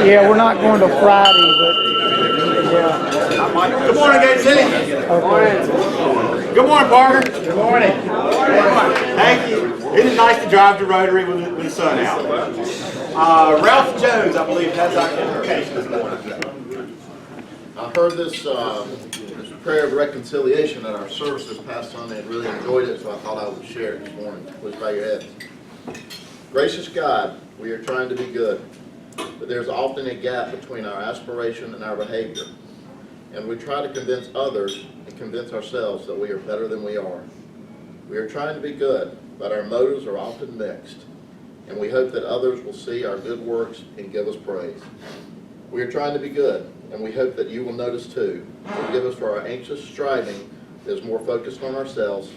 Yeah, we're not going to Friday, but yeah. Good morning, Gate City. Okay. Good morning, Parker. Good morning. Thank you. It is nice to drive to Rotary with the sun out. Ralph Jones, I believe, has our invocation this morning. I heard this prayer of reconciliation at our service this past Sunday and really enjoyed it, so I thought I would share it this morning. Please bow your heads. Gracious God, we are trying to be good, but there's often a gap between our aspiration and our behavior. And we try to convince others and convince ourselves that we are better than we are. We are trying to be good, but our motives are often mixed. And we hope that others will see our good works and give us praise. We are trying to be good, and we hope that you will notice too. Forgive us for our anxious striving that is more focused on ourselves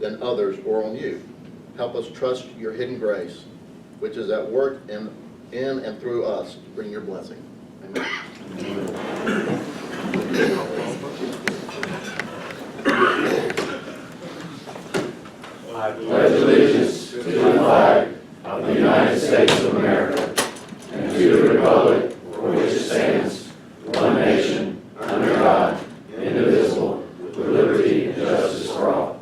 than others or on you. Help us trust your hidden grace, which is at work in and through us to bring your blessing. Amen. I pledge allegiance to the flag of the United States of America and to the republic for which it stands, one nation, under God, indivisible, with liberty and justice for all.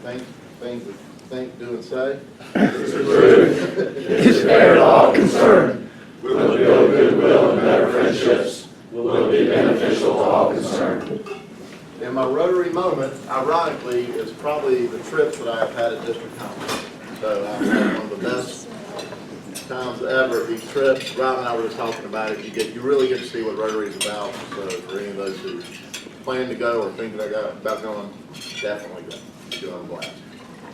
Think, do, and say. It's approved. It's fair to all concerned. Will build goodwill and better friendships. Will be beneficial to all concerned. And my Rotary moment, ironically, is probably the trips that I have had at district conference. So I've had one of the best times ever at these trips. Rob and I were just talking about it. You really get to see what Rotary is about. So for any of those who plan to go or think about going, definitely go. You'll have a blast.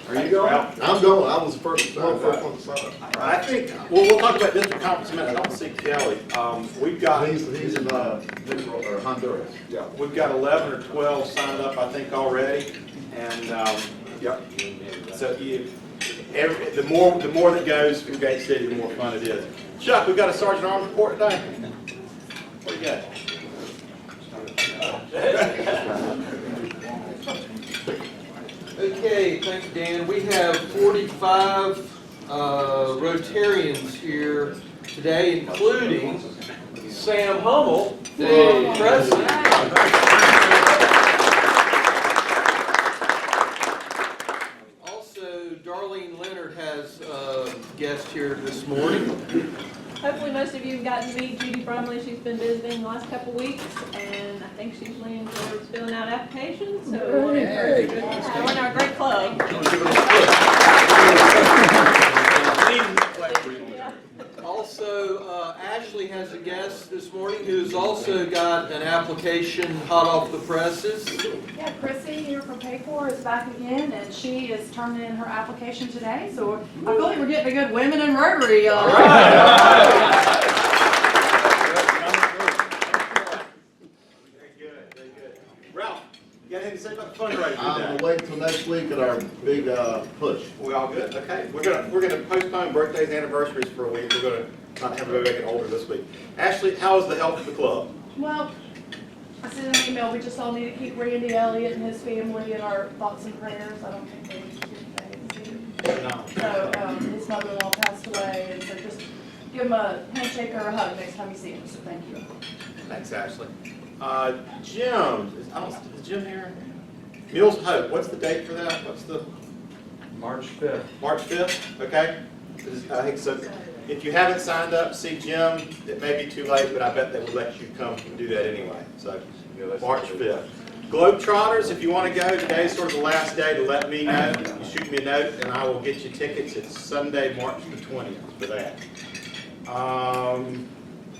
Are you going? I'm going. I was the first one to sign up. I think, well, we'll talk about district conference in a minute. I don't see Kelly. We've got... He's in Honduras. Yeah, we've got 11 or 12 signed up, I think, already. And, yep. So the more that goes from Gate City, the more fun it is. Chuck, we've got a Sergeant Arms report today. What do you got? Okay, thank you, Dan. We have 45 Rotarians here today, including Sam Hummel, the president. Also, Darlene Leonard has a guest here this morning. Hopefully most of you have gotten to meet Judy Brumley. She's been visiting the last couple weeks, and I think she's leaning towards filling out applications. So join our great club. Also, Ashley has a guest this morning who's also got an application hot off the presses. Yeah, Chrissy here from Paycor is back again, and she is turning in her application today. So I feel like we're getting a good women in Rotary. All right. Very good, very good. Ralph, you got anything to say about the fundraiser? I'm going to wait until next week at our big push. We all good? Okay. We're gonna postpone birthdays and anniversaries for a week. We're gonna not have everybody get older this week. Ashley, how is the health of the club? Well, I sent an email. We just all need to keep Randy Elliott and his family in our thoughts and prayers. I don't think they did. No. So his mother-in-law passed away, and so just give him a handshake or a hug next time you see him. So thank you. Thanks, Ashley. Jim, is Jim here? Meals of Hope, what's the date for that? What's the? March 5th. March 5th, okay. I think so. If you haven't signed up, see Jim. It may be too late, but I bet they will let you come and do that anyway. So, March 5th. Globetrotters, if you want to go, today is sort of the last day to let me know. You shoot me a note and I will get you tickets. It's Sunday, March the 20th for that.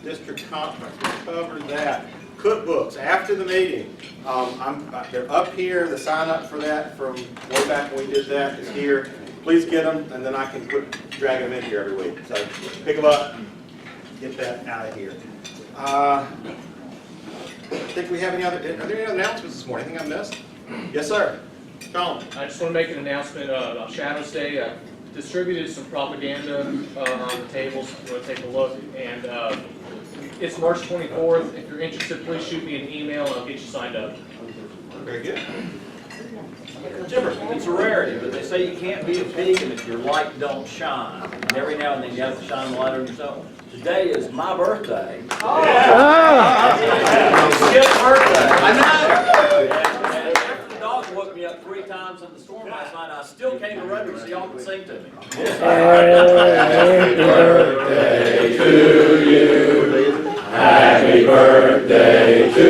District conference, we covered that. Cookbooks, after the meeting, they're up here. The sign up for that from way back when we did that is here. Please get them, and then I can drag them in here every week. So pick them up, get that out of here. I think we have any other, are there any other announcements this morning? Anything I missed? Yes, sir. Colin. I just want to make an announcement about Shadows Day. I distributed some propaganda on the tables. If you want to take a look, and It's March 24th. If you're interested, please shoot me an email and I'll get you signed up. Very good. Jefferson, it's a rarity, but they say you can't be a beacon if your light don't shine. And every now and then you have to shine the light on yourself. Today is my birthday. Skip's birthday. I know. After the dog woke me up 3 times in the storm last night, I still came to Rotary so y'all can sing to me. Happy birthday to you. Happy birthday to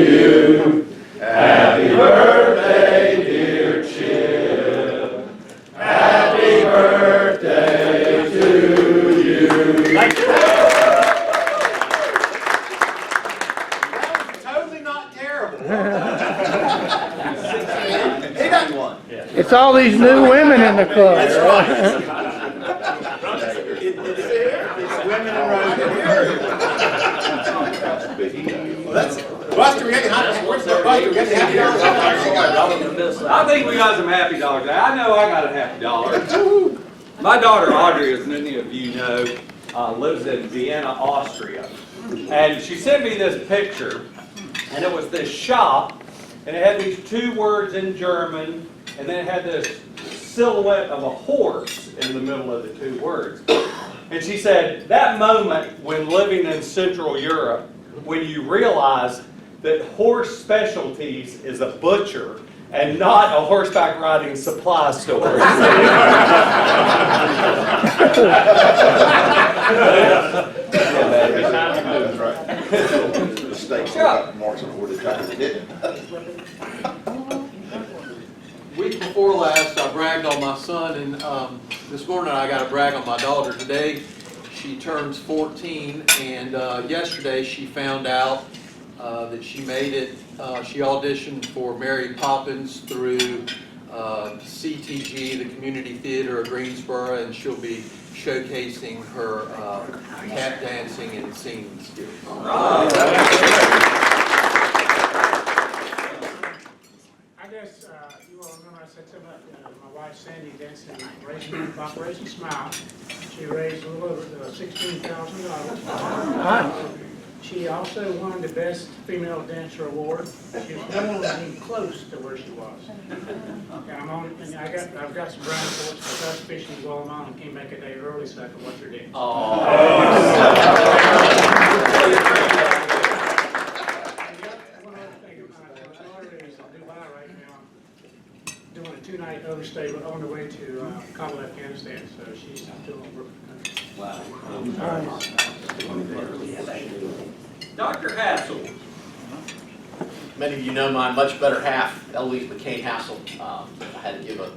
you. Happy birthday, dear Chip. Happy birthday to you. Thank you. That was totally not terrible. He done one. It's all these new women in the club. That's right. It's women in Rotary. Well, that's, Buster, we got the happy dollars. I think we got some happy dollars. I know I got a happy dollar. My daughter Audrey, as many of you know, lives in Vienna, Austria. And she sent me this picture, and it was this shop, and it had these 2 words in German, and then it had this silhouette of a horse in the middle of the 2 words. And she said, that moment when living in Central Europe, when you realize that Horse Specialties is a butcher and not a horseback riding supply store. The stakes got marks before the time they did it. Week before last, I bragged on my son, and this morning I got to brag on my daughter. Today, she turns 14, and yesterday she found out that she made it. She auditioned for Mary Poppins through CTG, the Community Theater of Greensboro, and she'll be showcasing her tap dancing and singing skills. I guess you all remember I said something about my wife Sandy dancing Operation Smile. She raised a little over $16,000. She also won the Best Female Dancer Award. She was even close to where she was. And I've got some brown reports because I was fishing in Guatemala and came back a day early so I could watch her dance. One other thing, my daughter is in Dubai right now, doing a 2-night overstay, but on the way to Kabul, Afghanistan. So she's doing work. Wow. Dr. Hassel. Many of you know my much better half, Eloise McCain Hassel. I had to give a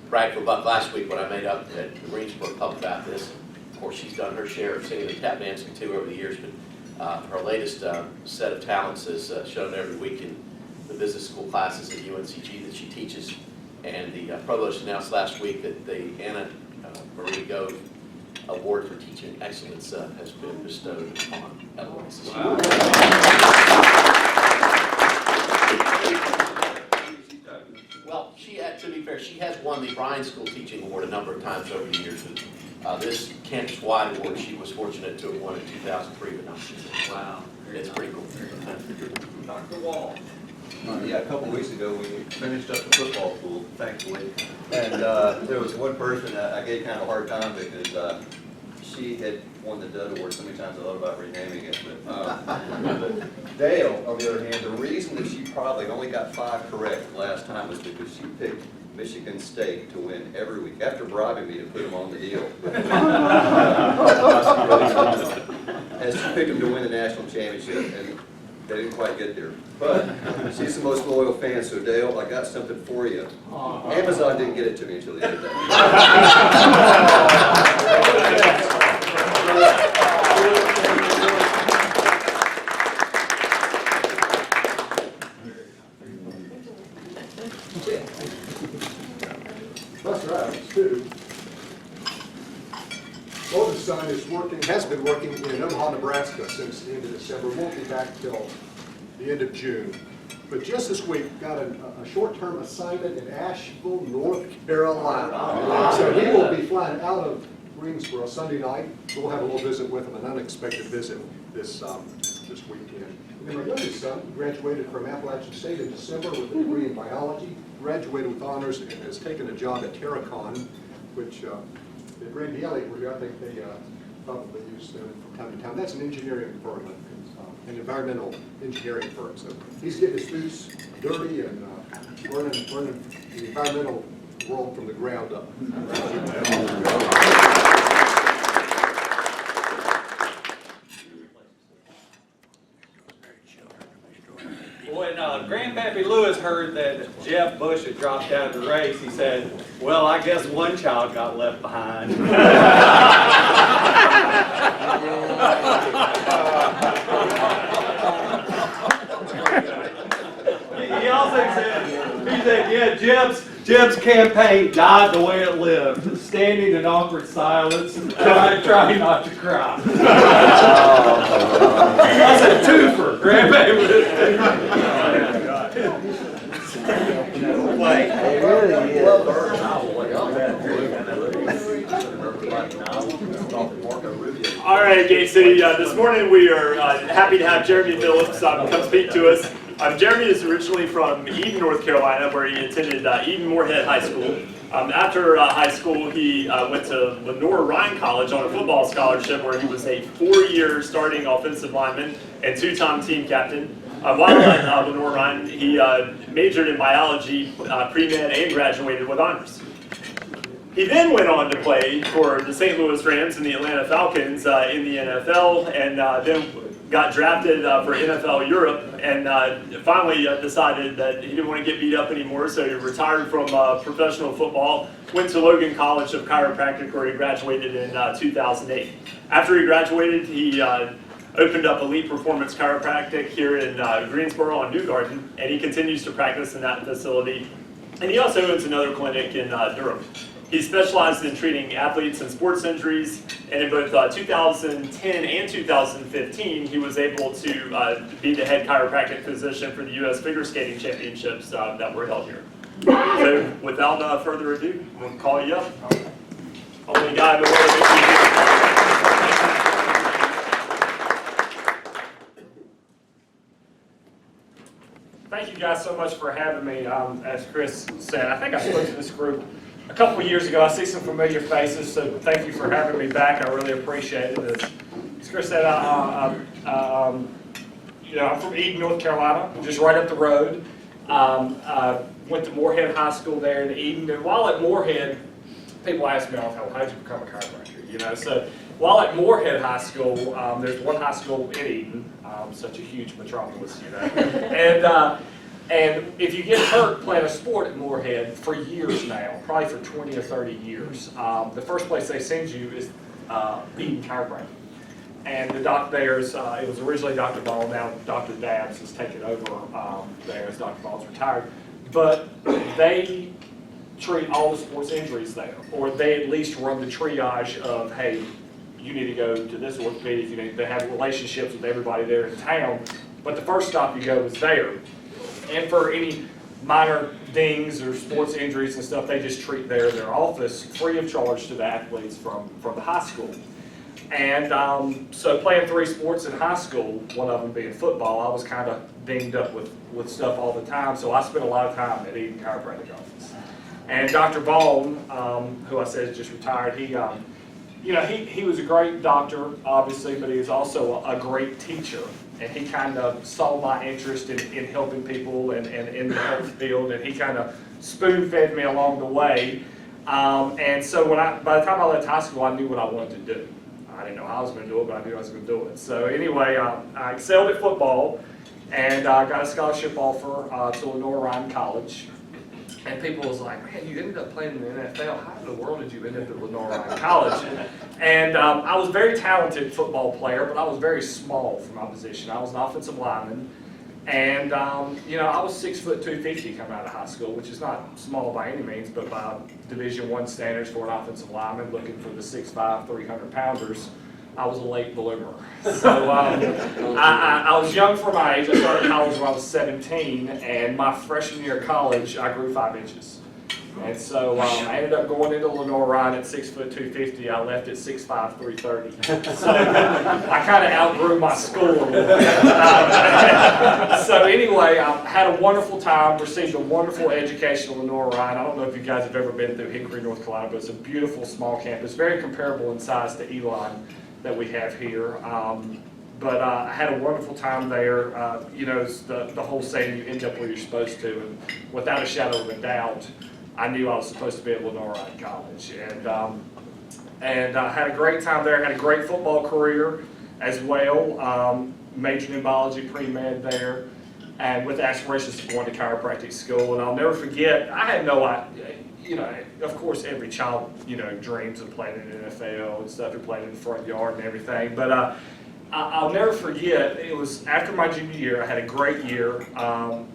brag for buck last week when I made up at the Greensboro Public Baptist. Of course, she's done her share of singing and tap dancing too over the years, but her latest set of talents is shown every week in the business school classes at UNCG that she teaches. And the provost announced last week that the Anna Marie Gove Award for Teaching Excellence has been bestowed upon Eloise. Wow. Well, to be fair, she has won the Bryan School Teaching Award a number of times over the years. This campus-wide award, she was fortunate to have won in 2003, but not she. Wow. It's pretty cool. Dr. Wall. Yeah, a couple weeks ago, we finished up the football pool, thankfully. And there was one person I gave kind of a hard time because she had won the Dud Award so many times I thought about renaming it. But Dale, on the other hand, the reason that she probably only got 5 correct last time was because she picked Michigan State to win every week, after bribing me to put them on the deal. And she picked them to win the national championship, and they didn't quite get there. But she's the most loyal fan, so Dale, I got something for you. Amazon didn't get it to me until the other day. Buster Adams, too. Oldest son has been working in Omaha, Nebraska since the end of December. Won't be back till the end of June. But just this week, got a short-term assignment in Asheville, North Carolina. So he will be flying out of Greensboro Sunday night. We'll have a little visit with him, an unexpected visit this this weekend. And then my youngest son graduated from Appalachian State in December with a degree in biology, graduated with honors, and has taken a job at Terracon, which at Randy Elliott, where I think they probably use them from time to time. That's an engineering firm, an environmental engineering firm. So he's getting his boots dirty and learning the environmental world from the ground up. When Grandpappy Lewis heard that Jeff Bush had dropped out of the race, he said, well, I guess one child got left behind. He also said, yeah, Jeb's campaign died the way it lived, standing in awkward silence, trying not to cry. That's a twofer, Grandpappy Lewis. It really is. All right, Gate City. This morning we are happy to have Jeremy Phillips come speak to us. Jeremy is originally from Eden, North Carolina, where he attended Eden Moorhead High School. After high school, he went to Lenore-Ryan College on a football scholarship, where he was a 4-year starting offensive lineman and 2-time team captain. While at Lenore-Ryan, he majored in biology, pre-med, and graduated with honors. He then went on to play for the St. Louis Rams and the Atlanta Falcons in the NFL, and then got drafted for NFL Europe, and finally decided that he didn't want to get beat up anymore, so he retired from professional football, went to Logan College of Chiropractic, where he graduated in 2008. After he graduated, he opened up Elite Performance Chiropractic here in Greensboro on New Garden, and he continues to practice in that facility. And he also owns another clinic in Durham. He specialized in treating athletes and sports injuries, and in both 2010 and 2015, he was able to be the head chiropractic physician for the U.S. Figure Skating Championships that were held here. So, without further ado, I'm going to call you up. Only guy in the world that Thank you guys so much for having me. As Chris said, I think I spoke to this group a couple of years ago. I see some familiar faces, so thank you for having me back. I really appreciate it. As Chris said, I'm from Eden, North Carolina, just right up the road. Went to Moorhead High School there in Eden, and while at Moorhead, people ask me all the time, how did you become a chiropractor? So while at Moorhead High School, there's one high school in Eden, such a huge metropolis, and if you get hurt playing a sport at Moorhead for years now, probably for 20 or 30 years, the first place they send you is Eden Chiropractic. And the doc there is, it was originally Dr. Ball, now Dr. Dabbs has taken over there as Dr. Ball's retired. But they treat all the sports injuries there, or they at least run the triage of, hey, you need to go to this orthopedic, they have relationships with everybody there in town, but the first stop you go is there. And for any minor dings or sports injuries and stuff, they just treat there in their office free of charge to the athletes from the high school. And so playing 3 sports in high school, one of them being football, I was kind of dinged up with stuff all the time, so I spent a lot of time at Eden Chiropractic office. And Dr. Vaughn, who I said is just retired, he was a great doctor, obviously, but he was also a great teacher. And he kind of saw my interest in helping people and in the health field, and he kind of spoon-fed me along the way. And so by the time I left high school, I knew what I wanted to do. I didn't know how I was going to do it, but I knew I was going to do it. So anyway, I excelled at football, and I got a scholarship offer to Lenore-Ryan College. And people was like, man, you ended up playing in the NFL. How in the world did you end up at Lenore-Ryan College? And I was a very talented football player, but I was very small for my position. I was an offensive lineman. And, I was 6'2", 250 coming out of high school, which is not small by any means, but by Division I standards for an offensive lineman looking for the 6'5", 300-pounders, I was a late bloomer. So I was young for my age. I started college when I was 17, and my freshman year of college, I grew 5 inches. And so I ended up going into Lenore Ryan at 6 foot 250. I left at 6'5", 330. So I kind of outgrew my school a little bit. So anyway, I had a wonderful time, received a wonderful education at Lenore Ryan. I don't know if you guys have ever been through Hickory, North Carolina, but it's a beautiful small campus, very comparable in size to Elon that we have here. But I had a wonderful time there. You know, it's the whole saying, you end up where you're supposed to. And without a shadow of a doubt, I knew I was supposed to be at Lenore Ryan College. And I had a great time there. Had a great football career as well. Majored in biology, pre-med there. And with aspirations of going to chiropractic school. And I'll never forget, I had no idea. You know, of course, every child, you know, dreams of playing in the NFL and stuff, and playing in the front yard and everything. But I'll never forget, it was after my junior year. I had a great year.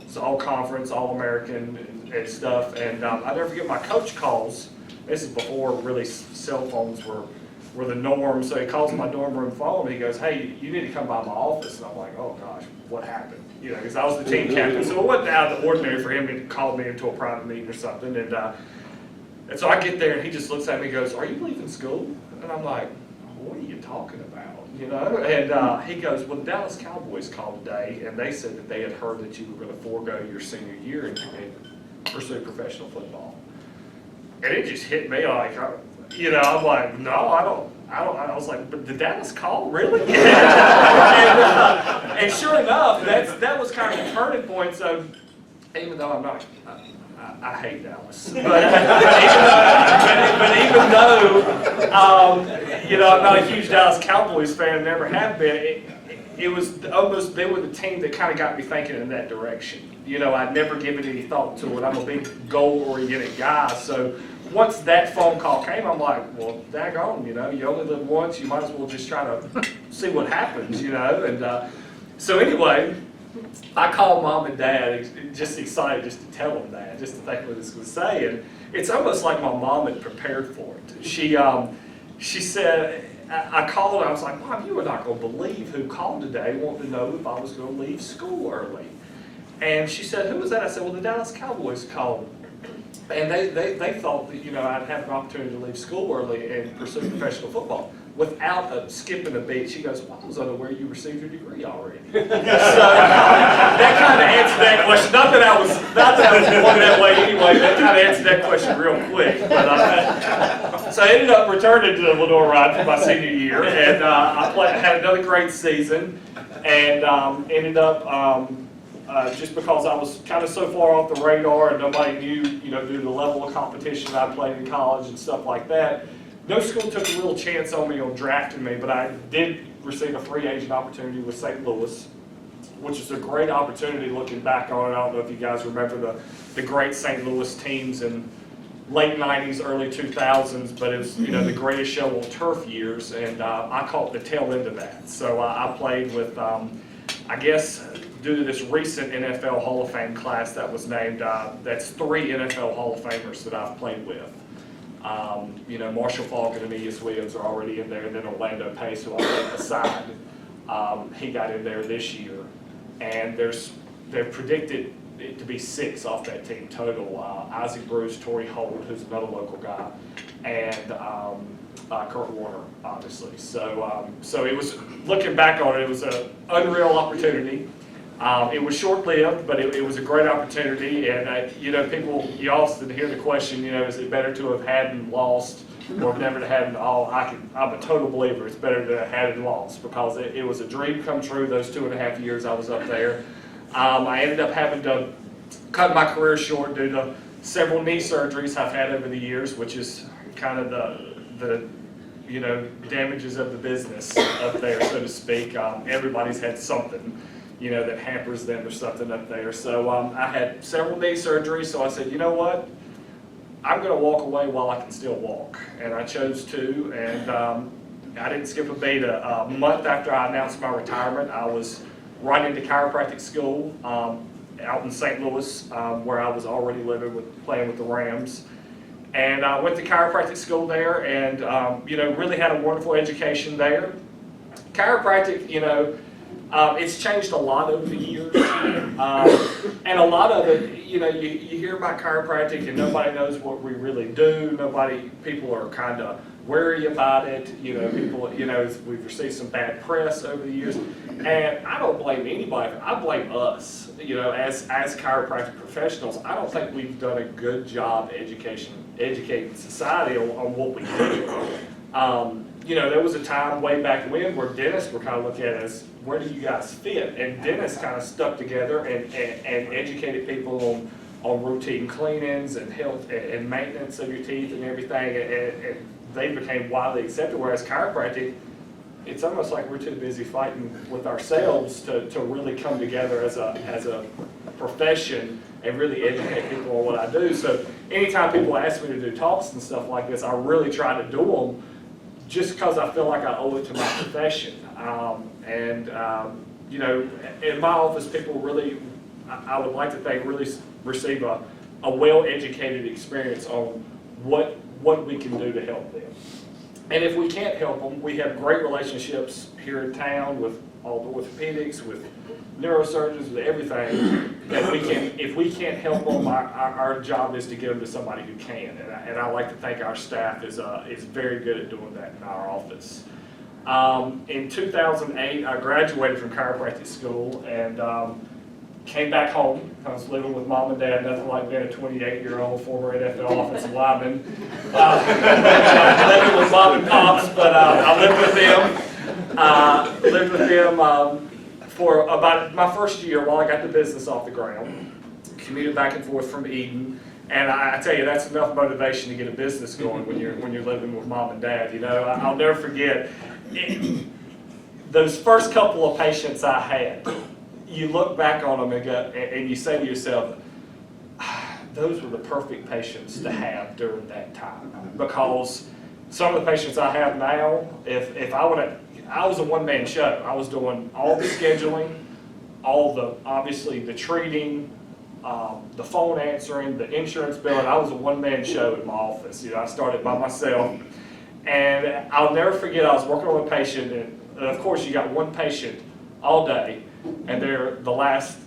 It's all conference, all American and stuff. And I'll never forget my coach calls. This is before really cell phones were the norm. So he calls my dorm room phone and he goes, "Hey, you need to come by my office." And I'm like, "Oh gosh, what happened?" You know, because I was the team captain. So it wasn't out of the ordinary for him to call me into a private meeting or something. And so I get there and he just looks at me and goes, "Are you leaving school?" And I'm like, "What are you talking about?" You know, and he goes, "Well, the Dallas Cowboys called today, and they said that they had heard that you were going to forego your senior year and pursue professional football." And it just hit me like, you know, I'm like, "No, I don't." I was like, "But the Dallas call, really?" and sure enough, that was kind of a turning point. So even though I'm not. I hate Dallas, but even though you know, I'm not a huge Dallas Cowboys fan, never have been. It was almost, they were the team that kind of got me thinking in that direction. You know, I'd never given any thought to it. I'm a big goal-oriented guy, so once that phone call came, I'm like, well, daggone, you know, you only live once, you might as well just try to see what happens, you know. And so anyway, I called Mom and Dad, just excited just to tell them that, just to think what this would say. And it's almost like my mom had prepared for it. She said, I called and I was like, "Mom, you are not going to believe who called today wanting to know if I was going to leave school early." And she said, "Who was that?" I said, "Well, the Dallas Cowboys called." And they thought that, you know, I'd have an opportunity to leave school early and pursue professional football. Without skipping a beat, she goes, "Well, I was unaware you received your degree already." So that kind of answered that question. Not that I was born that way anyway. That kind of answered that question real quick. But so I ended up returning to Lenore Ryan for my senior year, and I had another great season, and ended up. Just because I was kind of so far off the radar and nobody knew, you know, due to the level of competition I played in college and stuff like that, no school took a real chance on me on drafting me, but I did receive a free agent opportunity with St. Louis, which is a great opportunity looking back on it. I don't know if you guys remember the great St. Louis teams in late 90s, early 2000s, but it was, you know, the greatest show on turf years, and I caught the tail end of that. So I played with, I guess, due to this recent NFL Hall of Fame class that was named, that's 3 NFL Hall of Famers that I've played with. You know, Marshall Falk and Aeneas Williams are already in there, and then Orlando Pace, who I played beside, he got in there this year. And they're predicted it to be 6 off that team total. Isaac Bruce, Torrey Holt, who's another local guy, and Kurt Warner, obviously. So it was, looking back on it, it was an unreal opportunity. It was short-lived, but it was a great opportunity. And you know, you often hear the question, you know, is it better to have had and lost, or never to have and all? I'm a total believer it's better to have had and lost, because it was a dream come true those 2.5 years I was up there. I ended up having to cut my career short due to several knee surgeries I've had over the years, which is kind of the you know, damages of the business up there, so to speak. Everybody's had something, you know, that hampers them or something up there. So I had several knee surgeries, so I said, you know what? I'm going to walk away while I can still walk. And I chose to, and I didn't skip a beat. A month after I announced my retirement, I was right into chiropractic school out in St. Louis, where I was already living, playing with the Rams. And I went to chiropractic school there, and you know, really had a wonderful education there. Chiropractic, you know, it's changed a lot over the years. And a lot of it, you know, you hear about chiropractic and nobody knows what we really do. People are kind of wary about it. You know, we've received some bad press over the years. And I don't blame anybody. I blame us, you know, as chiropractic professionals. I don't think we've done a good job educating society on what we do. You know, there was a time way back when where dentists were kind of looked at as, where do you guys fit? And dentists kind of stuck together and educated people on routine cleanings and health and maintenance of your teeth and everything. And they became widely accepted, whereas chiropractic, it's almost like we're too busy fighting with ourselves to really come together as a profession and really educate people on what I do. So anytime people ask me to do talks and stuff like this, I really try to do them just because I feel like I owe it to my profession. You know, in my office, people really, I would like to think, really receive a well-educated experience on what we can do to help them. And if we can't help them, we have great relationships here in town with all the orthopedics, with neurosurgeons, with everything, that we can, if we can't help them, our job is to get them to somebody who can. And I like to think our staff is very good at doing that in our office. In 2008, I graduated from chiropractic school and came back home. I was living with mom and dad, nothing like being a 28-year-old former NFL offensive lineman. Living with mom and pops, but I lived with them for about my first year while I got the business off the ground. Commuted back and forth from Eden. And I tell you, that's enough motivation to get a business going when you're living with mom and dad. You know, I'll never forget those first couple of patients I had. You look back on them and you say to yourself, those were the perfect patients to have during that time. Because some of the patients I have now, if I would have, I was a one-man show. I was doing all the scheduling, obviously the treating, the phone answering, the insurance billing. I was a one-man show in my office. You know, I started by myself. And I'll never forget, I was working on a patient, and of course you got one patient all day, and they're the last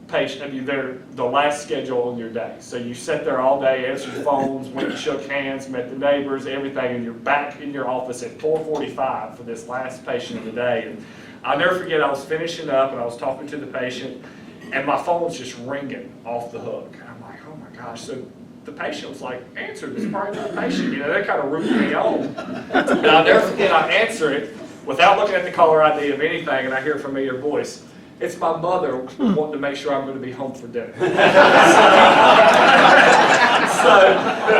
patient, I mean, they're the last schedule on your day. So you sat there all day, answered phones, went and shook hands, met the neighbors, everything, and you're back in your office at 4:45 for this last patient of the day. And I'll never forget, I was finishing up and I was talking to the patient, and my phone's just ringing off the hook. And I'm like, oh my gosh. So the patient was like, answer, this is probably not a patient. You know, that kind of rooted me on. And I'll never forget, I answer it without looking at the caller ID of anything, and I hear a familiar voice. It's my mother wanting to make sure I'm going to be home for dinner.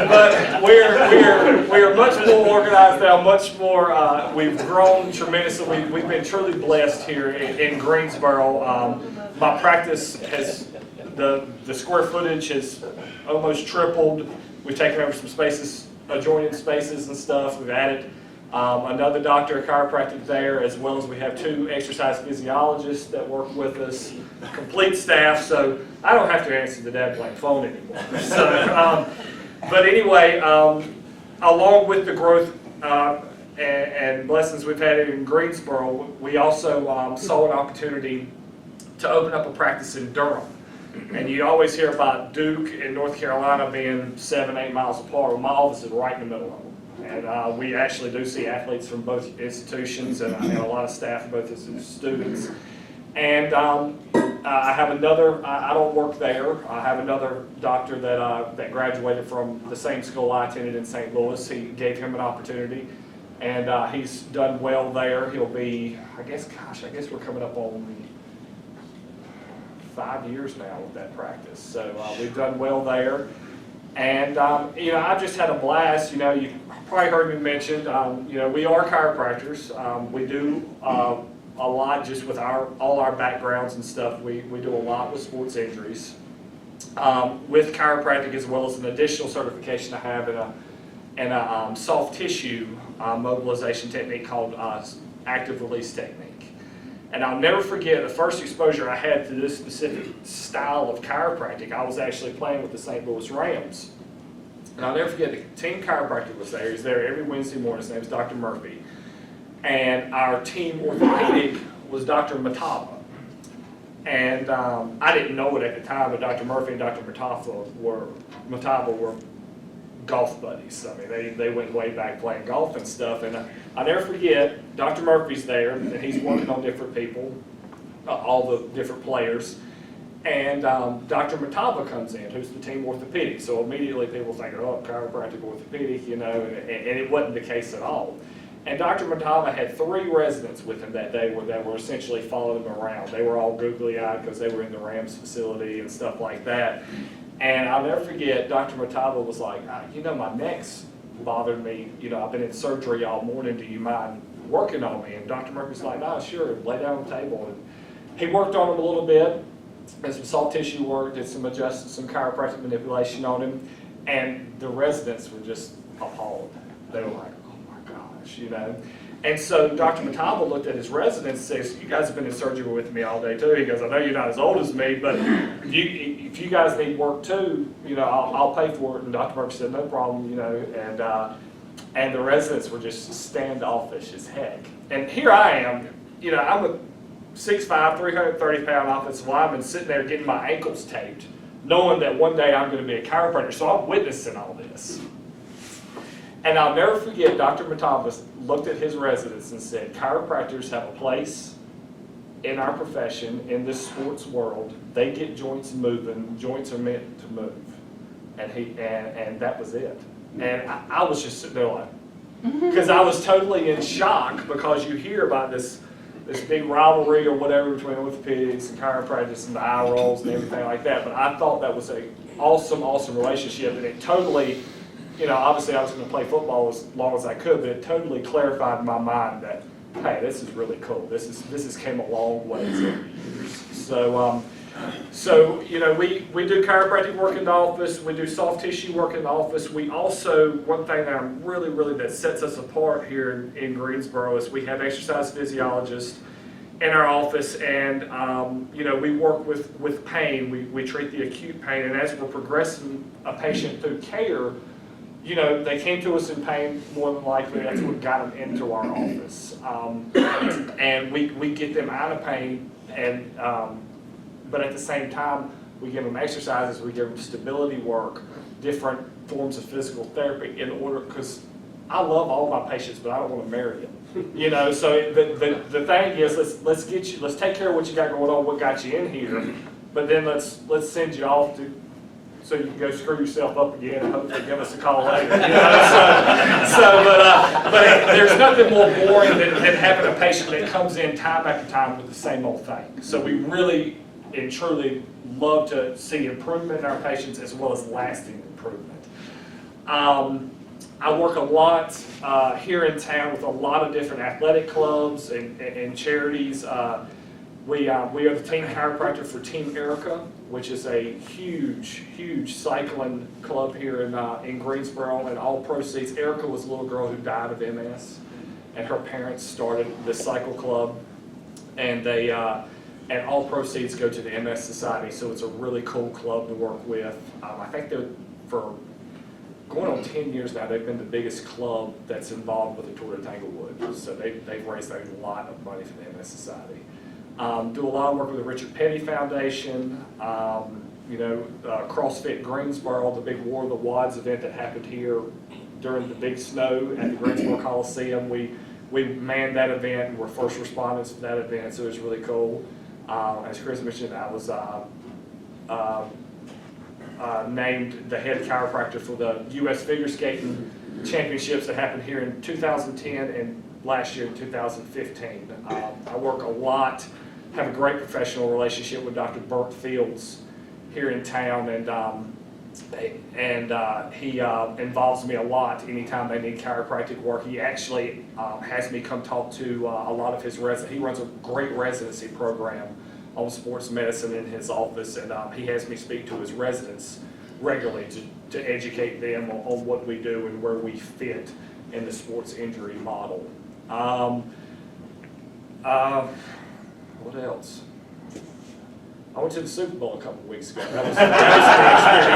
But we're much more organized now, much more, we've grown tremendously. We've been truly blessed here in Greensboro. My practice has, the square footage has almost tripled. We've taken over some spaces, adjoining spaces and stuff. We've added another doctor of chiropractic there, as well as we have 2 exercise physiologists that work with us, complete staff, so I don't have to answer the damn blank phone anymore. So, but anyway, along with the growth and blessings we've had in Greensboro, we also saw an opportunity to open up a practice in Durham. And you always hear about Duke and North Carolina being 7-8 miles apart. Well, my office is right in the middle of them. And we actually do see athletes from both institutions and a lot of staff from both students. And I have another, I don't work there, I have another doctor that graduated from the same school I attended in St. Louis. He gave him an opportunity, and he's done well there. He'll be, I guess we're coming up on 5 years now with that practice. So we've done well there. And, you know, I've just had a blast. You know, you've probably heard me mention, you know, we are chiropractors. We do a lot just with all our backgrounds and stuff. We do a lot with sports injuries. With chiropractic, as well as an additional certification I have in a soft tissue mobilization technique called active release technique. And I'll never forget the first exposure I had to this specific style of chiropractic. I was actually playing with the St. Louis Rams. And I'll never forget, the team chiropractor was there. He's there every Wednesday morning. His name's Dr. Murphy. And our team orthopedic was Dr. Mataba. And I didn't know it at the time, but Dr. Murphy and Dr. Matava were golf buddies. I mean, they went way back playing golf and stuff. And I'll never forget, Dr. Murphy's there, and he's working on different people, all the different players. And Dr. Matava comes in, who's the team orthopedic. So immediately people think, oh, chiropractic orthopedic, you know, and it wasn't the case at all. And Dr. Matava had 3 residents with him that day that were essentially following him around. They were all googly-eyed because they were in the Rams facility and stuff like that. And I'll never forget, Dr. Matava was like, you know, my neck's bothered me. You know, I've been in surgery all morning. Do you mind working on me? And Dr. Murphy's like, no, sure, lay down on the table. And he worked on him a little bit, did some soft tissue work, did some adjusting, some chiropractic manipulation on him. And the residents were just appalled. They were like, you know. And so Dr. Matava looked at his residents and says, you guys have been in surgery with me all day too. He goes, I know you're not as old as me, but if you guys need work too, you know, I'll pay for it. And Dr. Murphy said, no problem, you know, and the residents were just standoffish as heck. And here I am, you know, I'm a 6'5", 330-pound offensive lineman sitting there getting my ankles taped, knowing that one day I'm going to be a chiropractor. So I'm witnessing all this. And I'll never forget, Dr. Matava looked at his residents and said, chiropractors have a place in our profession, in this sports world. They get joints moving. Joints are meant to move. And that was it. And I was just sitting there like, because I was totally in shock, because you hear about this big rivalry or whatever between orthopedics and chiropractors and the eye rolls and everything like that. But I thought that was an awesome, awesome relationship, and it totally, you know, obviously I was going to play football as long as I could, but it totally clarified in my mind that, hey, this is really cool. This has came a long ways over the years. So you know, we do chiropractic work in the office. We do soft tissue work in the office. We also, one thing that I'm really that sets us apart here in Greensboro is we have exercise physiologists in our office, and you know, we work with pain. We treat the acute pain, and as we're progressing a patient through care, you know, they came to us in pain, more than likely that's what got them into our office. And we get them out of pain, and but at the same time, we give them exercises, we give them stability work, different forms of physical therapy in order, because I love all my patients, but I don't want to marry them. You know, so the thing is, let's take care of what you got going on, what got you in here, but then let's send you off to, so you can go screw yourself up again and hopefully give us a call later. You know? But there's nothing more boring than having a patient that comes in time after time with the same old thing. So we really and truly love to see improvement in our patients as well as lasting improvement. I work a lot here in town with a lot of different athletic clubs and charities. We are the team chiropractor for Team Erica, which is a huge cycling club here in Greensboro, and all proceeds. Erica was a little girl who died of MS, and her parents started the cycle club, and they and all proceeds go to the MS Society. So it's a really cool club to work with. I think they're, for going on 10 years now, they've been the biggest club that's involved with the Tour de Tanglewood. So they've raised a lot of money for the MS Society. Do a lot of work with the Richard Petty Foundation, you know, CrossFit Greensboro, the big War of the Wads event that happened here during the big snow at the Greensboro Coliseum. We manned that event and were first responders for that event, so it was really cool. As Chris mentioned, I was named the head chiropractor for the U.S. Figure Skating Championships that happened here in 2010 and last year in 2015. I work a lot, have a great professional relationship with Dr. Burt Fields here in town, and he involves me a lot anytime they need chiropractic work. He actually has me come talk to a lot of his residents. He runs a great residency program on sports medicine in his office, and he has me speak to his residents regularly to educate them on what we do and where we fit in the sports injury model. What else? I went to the Super Bowl a couple weeks ago. That was an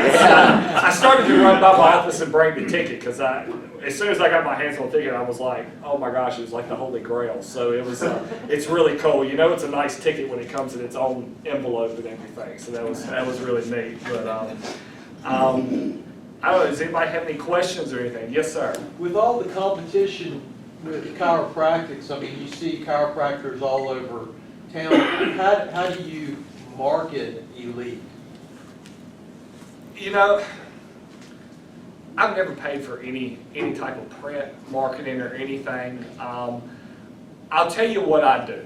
experience. I started to run by my office and bring the ticket because as soon as I got my hands on the ticket, I was like, oh my gosh, it was like the Holy Grail. So it was, it's really cool. You know, it's a nice ticket when it comes in its own envelope and everything. So that was really neat. But I don't know, does anybody have any questions or anything? Yes, sir. With all the competition with chiropractics, I mean, you see chiropractors all over town. How do you market Elite? You know, I've never paid for any type of print marketing or anything. I'll tell you what I do.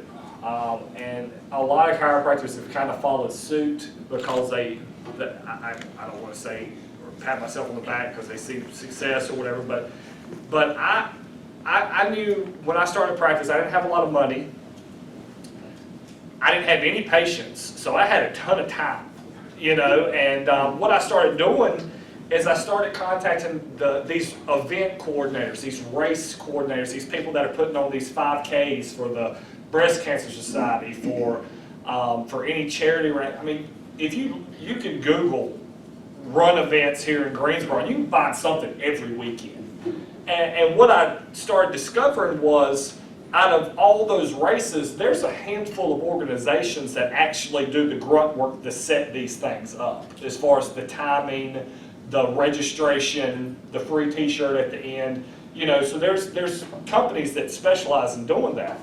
And a lot of chiropractors have kind of followed suit because I don't want to say or pat myself on the back because they see success or whatever, but I knew when I started practice, I didn't have a lot of money. I didn't have any patience, so I had a ton of time, you know, and what I started doing is I started contacting these event coordinators, these race coordinators, these people that are putting on these 5Ks for the Breast Cancer Society, for any charity. I mean, if you can Google run events here in Greensboro, and you can find something every weekend. And what I started discovering was, out of all those races, there's a handful of organizations that actually do the grunt work to set these things up, as far as the timing, the registration, the free t-shirt at the end. You know, so there's companies that specialize in doing that.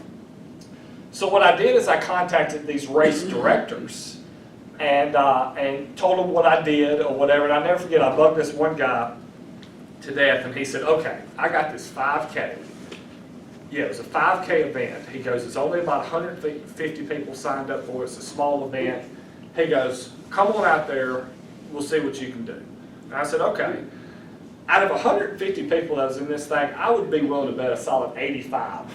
So what I did is I contacted these race directors and told them what I did or whatever. And I'll never forget, I bugged this one guy to death, and he said, okay, I got this 5K. Yeah, it was a 5K event. He goes, it's only about 150 people signed up for it. It's a small event. He goes, come on out there. We'll see what you can do. And I said, okay. Out of 150 people that was in this thing, I would be willing to bet a solid 85.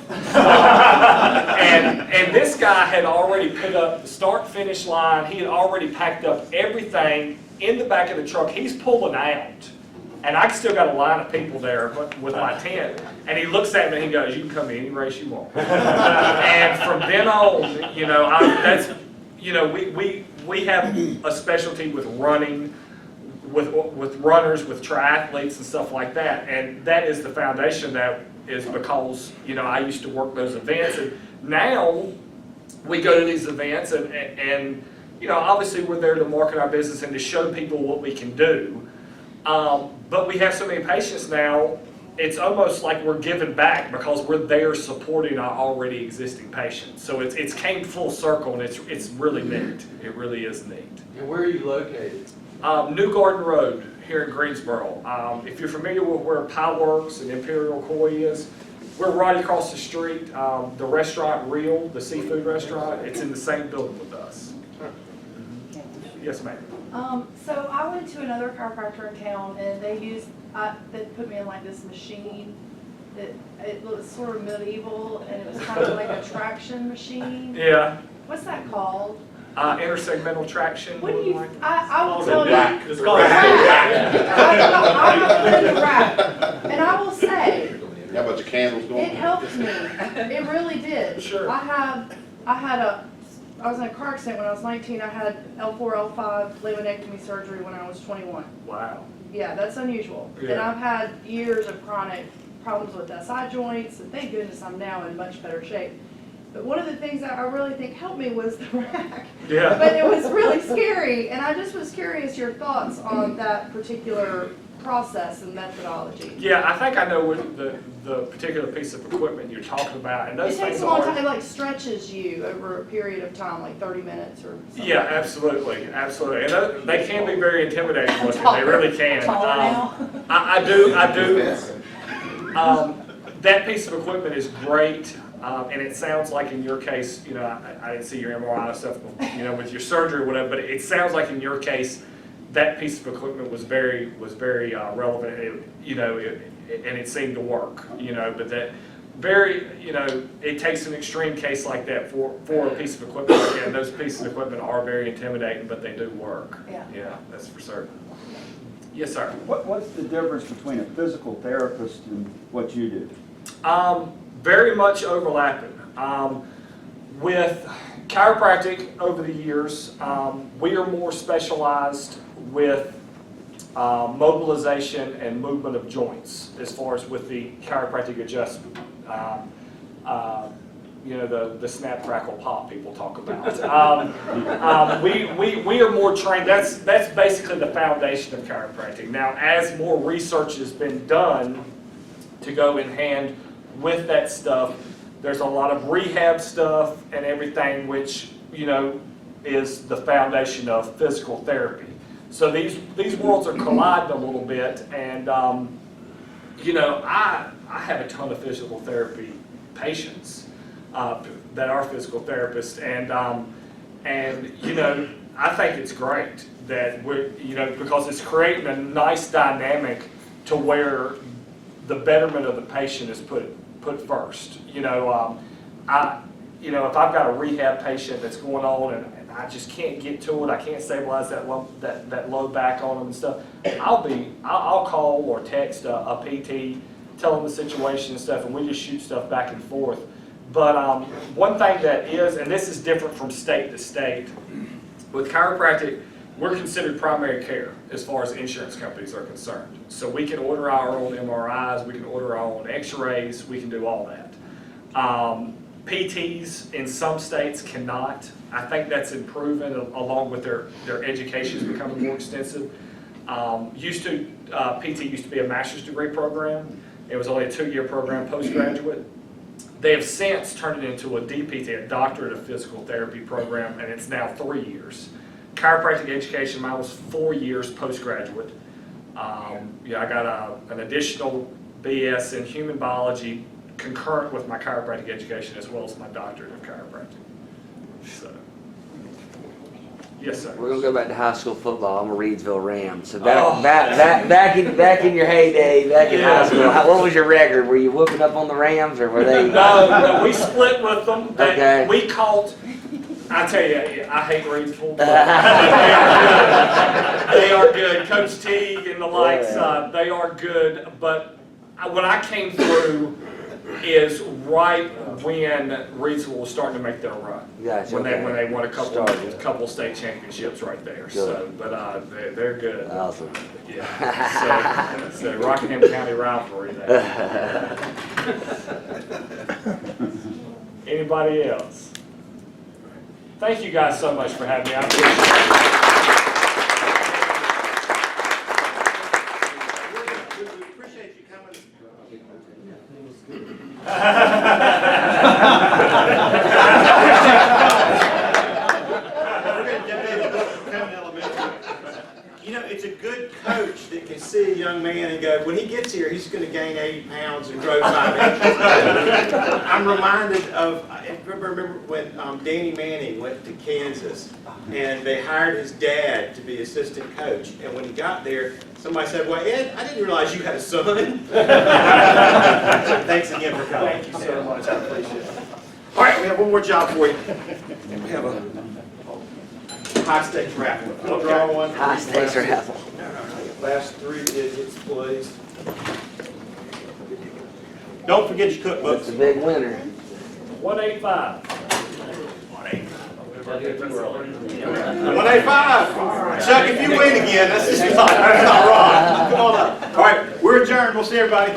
and this guy had already put up the start-finish line. He had already packed up everything in the back of the truck. He's pulling out. And I still got a line of people there with my tent. And he looks at me and he goes, you can come any race you want. And from then on, you know, we have a specialty with running, with runners, with triathletes and stuff like that. And that is the foundation. That is because, you know, I used to work those events. And now we go to these events and you know, obviously we're there to market our business and to show people what we can do. But we have so many patients now, it's almost like we're giving back because we're there supporting our already existing patients. So it's came full circle, and it's really neat. It really is neat. And where are you located? New Garden Road here in Greensboro. If you're familiar with where Pie Works and Imperial Koi is, we're right across the street. The restaurant Real, the seafood restaurant, it's in the same building with us. Yes, ma'am. So I went to another chiropractor in town, and they put me in like this machine that it was sort of medieval, and it was kind of like a traction machine. Yeah. What's that called? Intersegmental traction. What do you? Like I will tell you. it's called I'm not in the rack, and I will say. How about your candles going? It helped me. It really did. Sure. I was in a car accident when I was 19. I had L4, L5 laminectomy surgery when I was 21. Wow. Yeah, that's unusual. Yeah. And I've had years of chronic problems with SI joints, and thank goodness I'm now in much better shape. But one of the things that I really think helped me was the rack. Yeah. But it was really scary, and I just was curious your thoughts on that particular process and methodology. Yeah, I think I know what the particular piece of equipment you're talking about, and those It takes things a long are. time. It like stretches you over a period of time, like 30 minutes or something. Yeah, absolutely, absolutely, and they can be very intimidating looking. They really can. I do. That piece of equipment is great, and it sounds like in your case, you know, I didn't see your MRI stuff, you know, with your surgery or whatever, but it sounds like in your case, that piece of equipment was very relevant, you know, and it seemed to work, you know, but that you know, it takes an extreme case like that for a piece of equipment like that, and those pieces of equipment are very intimidating, but they do work. Yeah, that's for certain. Yes, sir. What's the difference between a physical therapist and what you do? Very much overlapping. chiropractic over the years, we are more specialized with mobilization and movement of joints as far as with the chiropractic adjustment. You know, the snap, crackle, pop people talk about. We are more trained, that's basically the foundation of chiropractic. Now, as more research has been done to go in hand with that stuff, there's a lot of rehab stuff and everything which, you know, is the foundation of physical therapy. So these worlds are colliding a little bit, and you know, I have a ton of physical therapy patients that are physical therapists, and you know, I think it's great that we're, you know, because it's creating a nice dynamic to where the betterment of the patient is put first. You know, you know, if I've got a rehab patient that's going on and I just can't get to it, I can't stabilize that low back on them and stuff, I'll call or text a PT, tell them the situation and stuff, and we just shoot stuff back and forth. But one thing that is, and this is different from state to state, with chiropractic, we're considered primary care as far as insurance companies are concerned. So we can order our own MRIs, we can order our own x-rays, we can do all that. PTs in some states cannot. I think that's improving along with their education is becoming more extensive. PT used to be a master's degree program. It was only a 2-year program postgraduate. They have since turned it into a DPT, a doctorate of physical therapy program, and it's now 3 years. Chiropractic education, mine was 4 years postgraduate. Yeah, I got an additional BS in human biology concurrent with my chiropractic education as well as my doctorate of chiropractic. So, yes, sir. We're gonna go back to high school football. I'm a Reedsville Ram. So back in your heyday, back in high school, what was your record? Were you whooping up on the Rams, or were they? No, we split with them. Okay. We caught. I tell you, I hate Reedsville. They are good. Coach Teague and the likes, they are good. But what I came through is right when Reedsville was starting to make their run. Gotcha, when okay. they won a couple state championships right there. Good. So, but they're good. Awesome. Yeah. So Rockingham County rivalry there. Anybody else? Thank you guys so much for having me. I appreciate it. You know, it's a good coach that can see a young man and go, when he gets here, he's going to gain 80 pounds and grow 5 inches. I'm reminded of, I remember when Danny Manning went to Kansas and they hired his dad to be assistant coach. And when he got there, somebody said, well, Ed, I didn't realize you had a son. So thanks again for coming. Thank you so much. I appreciate it. All right, we have one more job for you. We have a high stakes raffle. We'll draw one. High stakes raffle. Last 3 digits, please. Don't forget your cookbooks. That's a big winner. 185. 185. Chuck, if you win again, that's not right. Come on up. All right, we're adjourned. We'll see everybody.